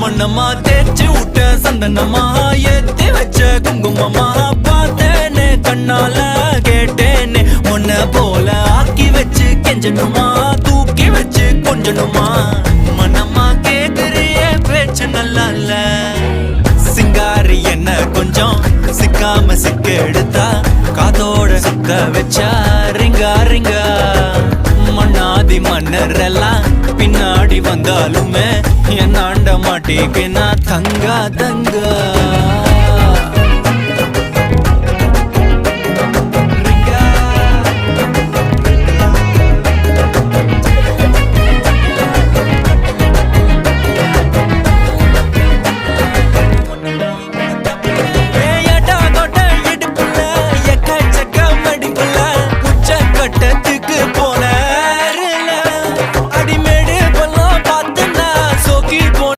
மண்ணம்மா தேய்ச்சி விட்ட சந்தனமா ஏத்தி வச்ச குங்குமமா பார்த்தேனே கண்ணால கேட்டேனே உன்ன போல ஆக்கி வச்சு கெஞ்சணுமா தூக்கி வச்சு கொஞ்சணுமா மனமா கேக்குறிய பேச்சு நல்லா இல்ல சிங்காரி என்ன கொஞ்சம் சிக்காம சிக்க எடுத்தா காதோட சுத்த வச்சா ரிங்கா ரிங்கா மண்ணாதி மன்னர் எல்லாம் பின்னாடி வந்தாலுமே என் ஆண்ட மாட்டேக்கு நான் தங்கா தங்கா